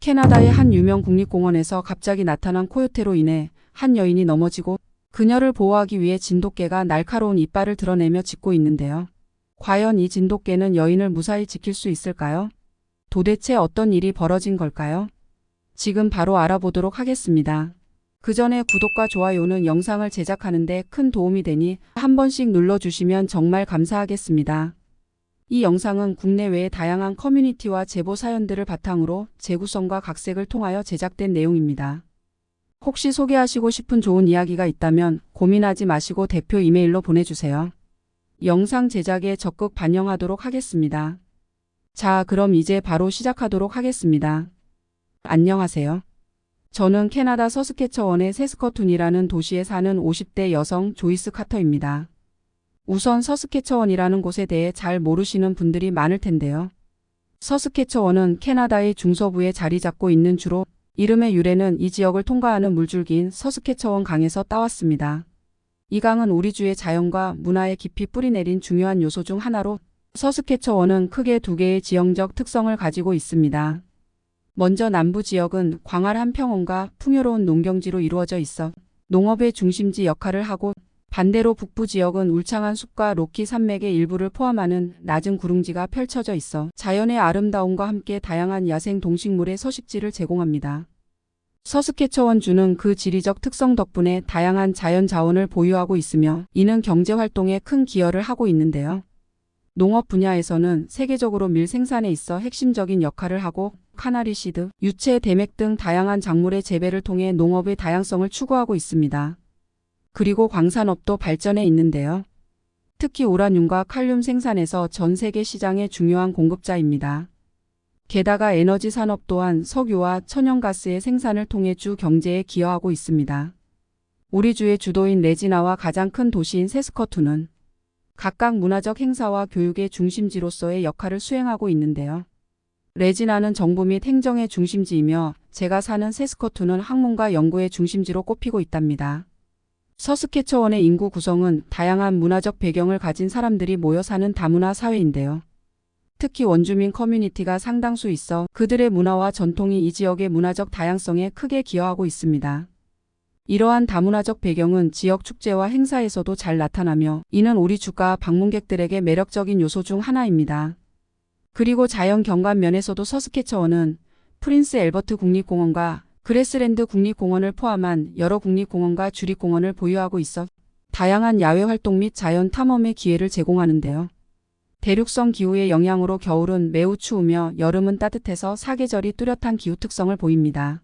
캐나다의 한 유명 국립공원에서 갑자기 나타난 코요테로 인해 한 여인이 넘어지고 그녀를 보호하기 위해 진돗개가 날카로운 이빨을 드러내며 짖고 있는데요. 과연 이 진돗개는 여인을 무사히 지킬 수 있을까요? 도대체 어떤 일이 벌어진 걸까요? 지금 바로 알아보도록 하겠습니다. 그 전에 구독과 좋아요는 영상을 제작하는 데 큰 도움이 되니 한 번씩 눌러주시면 정말 감사하겠습니다. 이 영상은 국내외의 다양한 커뮤니티와 제보 사연들을 바탕으로 재구성과 각색을 통하여 제작된 내용입니다. 혹시 소개하시고 싶은 좋은 이야기가 있다면 고민하지 마시고 대표 이메일로 보내주세요. 영상 제작에 적극 반영하도록 하겠습니다. 자, 그럼 이제 바로 시작하도록 하겠습니다. 안녕하세요. 저는 캐나다 서스케처원의 세스커툰이라는 도시에 사는 50대 여성 조이스 카터입니다. 우선 서스케처원이라는 곳에 대해 잘 모르시는 분들이 많을 텐데요. 서스케처원은 캐나다의 중서부에 자리 잡고 있는 주로 이름의 유래는 이 지역을 통과하는 물줄기인 서스케처원 강에서 따왔습니다. 이 강은 우리 주의 자연과 문화에 깊이 뿌리내린 중요한 요소 중 하나로 서스케처원은 크게 두 개의 지형적 특성을 가지고 있습니다. 먼저 남부 지역은 광활한 평원과 풍요로운 농경지로 이루어져 있어 농업의 중심지 역할을 하고 반대로 북부 지역은 울창한 숲과 로키 산맥의 일부를 포함하는 낮은 구릉지가 펼쳐져 있어 자연의 아름다움과 함께 다양한 야생 동식물의 서식지를 제공합니다. 서스케처원주는 그 지리적 특성 덕분에 다양한 자연 자원을 보유하고 있으며 이는 경제 활동에 큰 기여를 하고 있는데요. 농업 분야에서는 세계적으로 밀 생산에 있어 핵심적인 역할을 하고 카나리 시드, 유채, 대맥 등 다양한 작물의 재배를 통해 농업의 다양성을 추구하고 있습니다. 그리고 광산업도 발전해 있는데요. 특히 우라늄과 칼륨 생산에서 전 세계 시장의 중요한 공급자입니다. 게다가 에너지 산업 또한 석유와 천연가스의 생산을 통해 주 경제에 기여하고 있습니다. 우리 주의 주도인 레지나와 가장 큰 도시인 세스커툰은 각각 문화적 행사와 교육의 중심지로서의 역할을 수행하고 있는데요. 레지나는 정부 및 행정의 중심지이며 제가 사는 세스커툰은 학문과 연구의 중심지로 꼽히고 있답니다. 서스케처원의 인구 구성은 다양한 문화적 배경을 가진 사람들이 모여 사는 다문화 사회인데요. 특히 원주민 커뮤니티가 상당수 있어 그들의 문화와 전통이 이 지역의 문화적 다양성에 크게 기여하고 있습니다. 이러한 다문화적 배경은 지역 축제와 행사에서도 잘 나타나며 이는 우리 주가 방문객들에게 매력적인 요소 중 하나입니다. 그리고 자연 경관 면에서도 서스케처원은 프린스 엘버트 국립공원과 그레스랜드 국립공원을 포함한 여러 국립공원과 주립공원을 보유하고 있어 다양한 야외 활동 및 자연 탐험의 기회를 제공하는데요. 대륙성 기후의 영향으로 겨울은 매우 추우며 여름은 따뜻해서 사계절이 뚜렷한 기후 특성을 보입니다.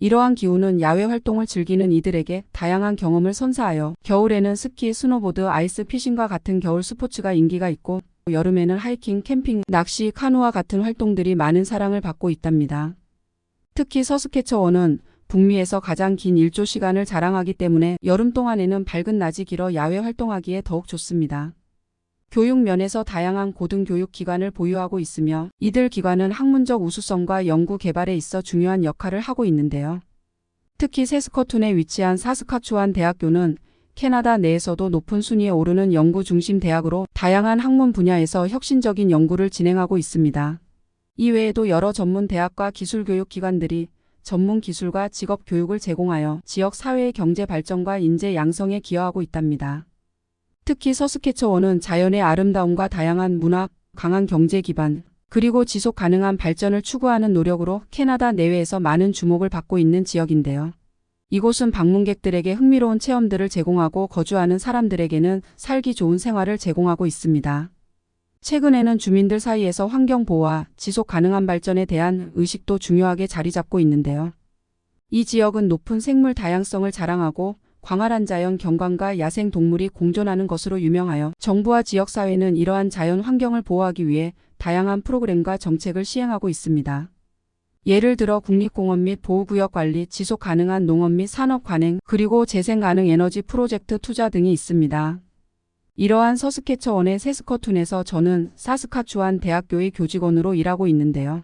이러한 기후는 야외 활동을 즐기는 이들에게 다양한 경험을 선사하여 겨울에는 스키, 스노보드, 아이스 피싱과 같은 겨울 스포츠가 인기가 있고 여름에는 하이킹, 캠핑, 낚시, 카누와 같은 활동들이 많은 사랑을 받고 있답니다. 특히 서스케처원은 북미에서 가장 긴 일조 시간을 자랑하기 때문에 여름 동안에는 밝은 낮이 길어 야외 활동하기에 더욱 좋습니다. 교육 면에서 다양한 고등교육 기관을 보유하고 있으며 이들 기관은 학문적 우수성과 연구 개발에 있어 중요한 역할을 하고 있는데요. 특히 세스커툰에 위치한 사스카추완 대학교는 캐나다 내에서도 높은 순위에 오르는 연구 중심 대학으로 다양한 학문 분야에서 혁신적인 연구를 진행하고 있습니다. 이외에도 여러 전문 대학과 기술교육 기관들이 전문 기술과 직업 교육을 제공하여 지역 사회의 경제 발전과 인재 양성에 기여하고 있답니다. 특히 서스케처원은 자연의 아름다움과 다양한 문화, 강한 경제 기반, 그리고 지속 가능한 발전을 추구하는 노력으로 캐나다 내외에서 많은 주목을 받고 있는 지역인데요. 이곳은 방문객들에게 흥미로운 체험들을 제공하고 거주하는 사람들에게는 살기 좋은 생활을 제공하고 있습니다. 최근에는 주민들 사이에서 환경보호와 지속 가능한 발전에 대한 의식도 중요하게 자리 잡고 있는데요. 이 지역은 높은 생물 다양성을 자랑하고 광활한 자연 경관과 야생 동물이 공존하는 것으로 유명하여 정부와 지역사회는 이러한 자연 환경을 보호하기 위해 다양한 프로그램과 정책을 시행하고 있습니다. 예를 들어 국립공원 및 보호구역 관리, 지속 가능한 농업 및 산업 관행, 그리고 재생 가능 에너지 프로젝트 투자 등이 있습니다. 이러한 서스케처원의 세스커툰에서 저는 사스카추완 대학교의 교직원으로 일하고 있는데요.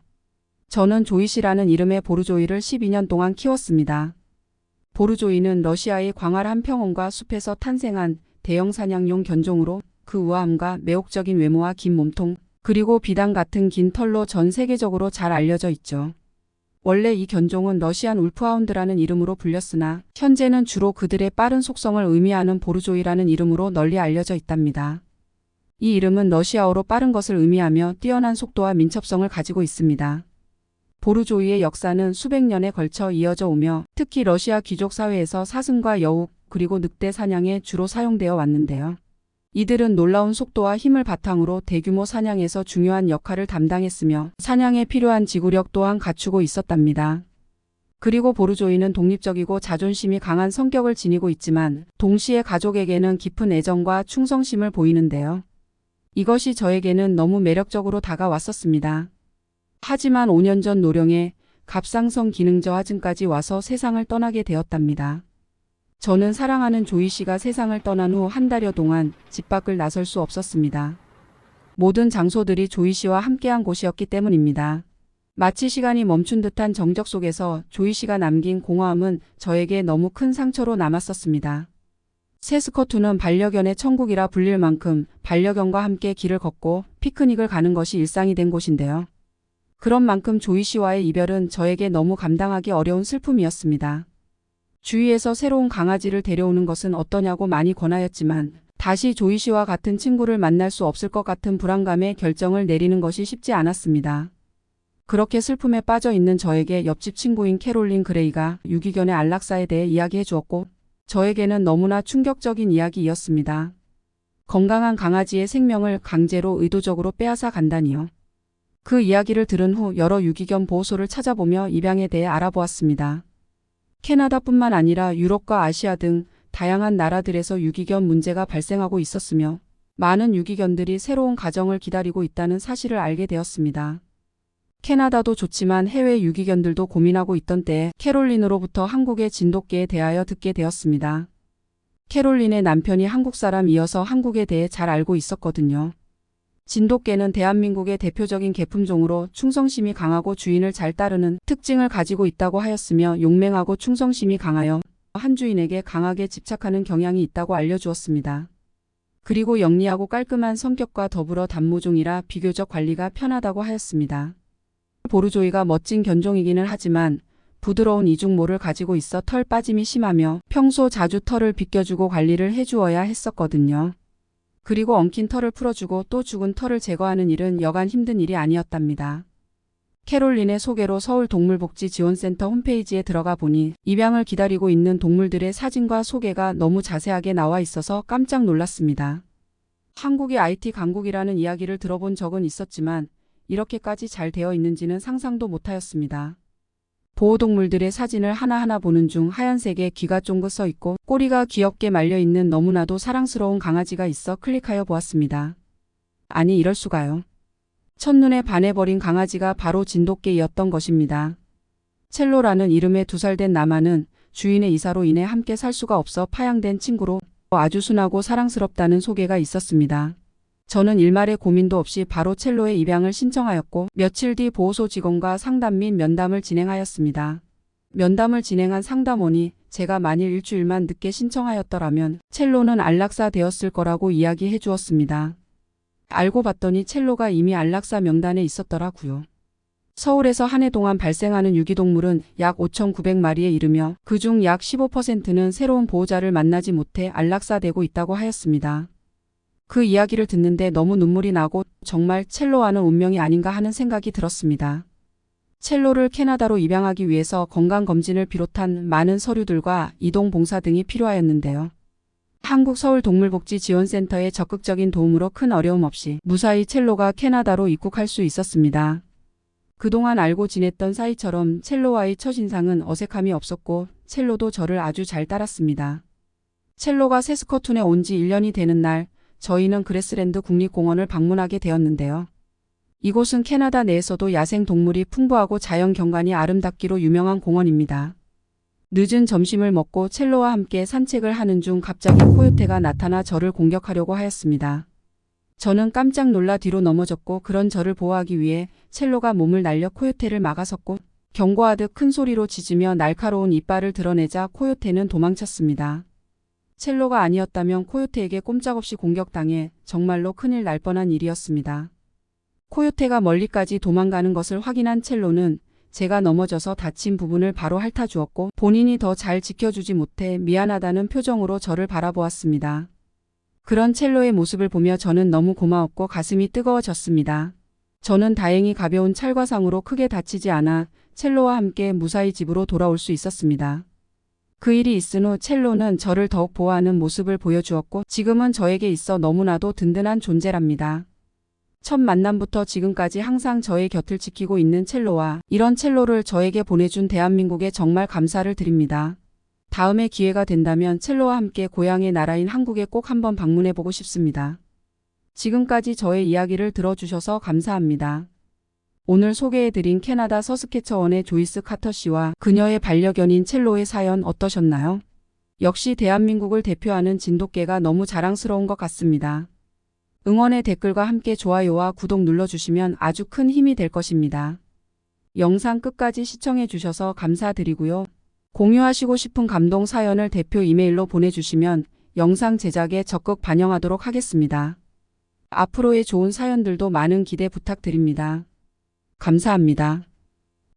저는 조이시라는 이름의 보르조이를 12년 동안 키웠습니다. 보르조이는 러시아의 광활한 평원과 숲에서 탄생한 대형 사냥용 견종으로 그 우아함과 매혹적인 외모와 긴 몸통, 그리고 비단 같은 긴 털로 전 세계적으로 잘 알려져 있죠. 원래 이 견종은 러시안 울프하운드라는 이름으로 불렸으나 현재는 주로 그들의 빠른 속성을 의미하는 보르조이라는 이름으로 널리 알려져 있답니다. 이 이름은 러시아어로 빠른 것을 의미하며 뛰어난 속도와 민첩성을 가지고 있습니다. 보르조이의 역사는 수백 년에 걸쳐 이어져 오며 특히 러시아 귀족 사회에서 사슴과 여우 그리고 늑대 사냥에 주로 사용되어 왔는데요. 이들은 놀라운 속도와 힘을 바탕으로 대규모 사냥에서 중요한 역할을 담당했으며 사냥에 필요한 지구력 또한 갖추고 있었답니다. 그리고 보르조이는 독립적이고 자존심이 강한 성격을 지니고 있지만 동시에 가족에게는 깊은 애정과 충성심을 보이는데요. 이것이 저에게는 너무 매력적으로 다가왔었습니다. 하지만 5년 전 노령에 갑상선 기능 저하증까지 와서 세상을 떠나게 되었답니다. 저는 사랑하는 조이 씨가 세상을 떠난 후 한 달여 동안 집 밖을 나설 수 없었습니다. 모든 장소들이 조이 씨와 함께한 곳이었기 때문입니다. 마치 시간이 멈춘 듯한 정적 속에서 조이 씨가 남긴 공허함은 저에게 너무 큰 상처로 남았었습니다. 세스커투는 반려견의 천국이라 불릴 만큼 반려견과 함께 길을 걷고 피크닉을 가는 것이 일상이 된 곳인데요. 그런 만큼 조이 씨와의 이별은 저에게 너무 감당하기 어려운 슬픔이었습니다. 주위에서 새로운 강아지를 데려오는 것은 어떠냐고 많이 권하였지만 다시 조이 씨와 같은 친구를 만날 수 없을 것 같은 불안감에 결정을 내리는 것이 쉽지 않았습니다. 그렇게 슬픔에 빠져 있는 저에게 옆집 친구인 캐롤린 그레이가 유기견의 안락사에 대해 이야기해 주었고 저에게는 너무나 충격적인 이야기이었습니다. 건강한 강아지의 생명을 강제로 의도적으로 빼앗아 간다니요. 그 이야기를 들은 후 여러 유기견 보호소를 찾아보며 입양에 대해 알아보았습니다. 캐나다뿐만 아니라 유럽과 아시아 등 다양한 나라들에서 유기견 문제가 발생하고 있었으며 많은 유기견들이 새로운 가정을 기다리고 있다는 사실을 알게 되었습니다. 캐나다도 좋지만 해외 유기견들도 고민하고 있던 때에 캐롤린으로부터 한국의 진돗개에 대하여 듣게 되었습니다. 캐롤린의 남편이 한국 사람이어서 한국에 대해 잘 알고 있었거든요. 진돗개는 대한민국의 대표적인 개품종으로 충성심이 강하고 주인을 잘 따르는 특징을 가지고 있다고 하였으며 용맹하고 충성심이 강하여 한 주인에게 강하게 집착하는 경향이 있다고 알려주었습니다. 그리고 영리하고 깔끔한 성격과 더불어 단모종이라 비교적 관리가 편하다고 하였습니다. 보르조이가 멋진 견종이기는 하지만 부드러운 이중모를 가지고 있어 털 빠짐이 심하며 평소 자주 털을 빗겨주고 관리를 해주어야 했었거든요. 그리고 엉킨 털을 풀어주고 또 죽은 털을 제거하는 일은 여간 힘든 일이 아니었답니다. 캐롤린의 소개로 서울동물복지지원센터 홈페이지에 들어가 보니 입양을 기다리고 있는 동물들의 사진과 소개가 너무 자세하게 나와 있어서 깜짝 놀랐습니다. 한국이 IT 강국이라는 이야기를 들어본 적은 있었지만 이렇게까지 잘 되어 있는지는 상상도 못하였습니다. 보호동물들의 사진을 하나하나 보는 중 하얀색에 귀가 쫑긋 서 있고 꼬리가 귀엽게 말려있는 너무나도 사랑스러운 강아지가 있어 클릭하여 보았습니다. 아니 이럴 수가요. 첫눈에 반해버린 강아지가 바로 진돗개이었던 것입니다. 첼로라는 이름의 2살 된 나마는 주인의 이사로 인해 함께 살 수가 없어 파양된 친구로 아주 순하고 사랑스럽다는 소개가 있었습니다. 저는 일말의 고민도 없이 바로 첼로의 입양을 신청하였고 며칠 뒤 보호소 직원과 상담 및 면담을 진행하였습니다. 면담을 진행한 상담원이 제가 만일 일주일만 늦게 신청하였더라면 첼로는 안락사 되었을 거라고 이야기해 주었습니다. 알고 봤더니 첼로가 이미 안락사 명단에 있었더라고요. 서울에서 한 해 동안 발생하는 유기동물은 약 5,900마리에 이르며 그중 약 15%는 새로운 보호자를 만나지 못해 안락사되고 있다고 하였습니다. 그 이야기를 듣는데 너무 눈물이 나고 정말 첼로와는 운명이 아닌가 하는 생각이 들었습니다. 첼로를 캐나다로 입양하기 위해서 건강검진을 비롯한 많은 서류들과 이동봉사 등이 필요하였는데요. 한국 서울동물복지지원센터의 적극적인 도움으로 큰 어려움 없이 무사히 첼로가 캐나다로 입국할 수 있었습니다. 그동안 알고 지냈던 사이처럼 첼로와의 첫인상은 어색함이 없었고 첼로도 저를 아주 잘 따랐습니다. 첼로가 세스커툰에 온 지 1년이 되는 날 저희는 그래스랜드 국립공원을 방문하게 되었는데요. 이곳은 캐나다 내에서도 야생 동물이 풍부하고 자연 경관이 아름답기로 유명한 공원입니다. 늦은 점심을 먹고 첼로와 함께 산책을 하는 중 갑자기 코요테가 나타나 저를 공격하려고 하였습니다. 저는 깜짝 놀라 뒤로 넘어졌고 그런 저를 보호하기 위해 첼로가 몸을 날려 코요테를 막아섰고 경고하듯 큰 소리로 짖으며 날카로운 이빨을 드러내자 코요테는 도망쳤습니다. 첼로가 아니었다면 코요테에게 꼼짝없이 공격당해 정말로 큰일 날 뻔한 일이었습니다. 코요테가 멀리까지 도망가는 것을 확인한 첼로는 제가 넘어져서 다친 부분을 바로 핥아주었고 본인이 더 잘 지켜주지 못해 미안하다는 표정으로 저를 바라보았습니다. 그런 첼로의 모습을 보며 저는 너무 고마웠고 가슴이 뜨거워졌습니다. 저는 다행히 가벼운 찰과상으로 크게 다치지 않아 첼로와 함께 무사히 집으로 돌아올 수 있었습니다. 그 일이 있은 후 첼로는 저를 더욱 보호하는 모습을 보여주었고 지금은 저에게 있어 너무나도 든든한 존재랍니다. 첫 만남부터 지금까지 항상 저의 곁을 지키고 있는 첼로와 이런 첼로를 저에게 보내준 대한민국에 정말 감사를 드립니다. 다음에 기회가 된다면 첼로와 함께 고향의 나라인 한국에 꼭 한번 방문해보고 싶습니다. 지금까지 저의 이야기를 들어주셔서 감사합니다. 오늘 소개해드린 캐나다 서스케처원의 조이스 카터 씨와 그녀의 반려견인 첼로의 사연 어떠셨나요? 역시 대한민국을 대표하는 진돗개가 너무 자랑스러운 것 같습니다. 응원의 댓글과 함께 좋아요와 구독 눌러주시면 아주 큰 힘이 될 것입니다. 영상 끝까지 시청해주셔서 감사드리고요. 공유하시고 싶은 감동 사연을 대표 이메일로 보내주시면 영상 제작에 적극 반영하도록 하겠습니다. 앞으로의 좋은 사연들도 많은 기대 부탁드립니다. 감사합니다.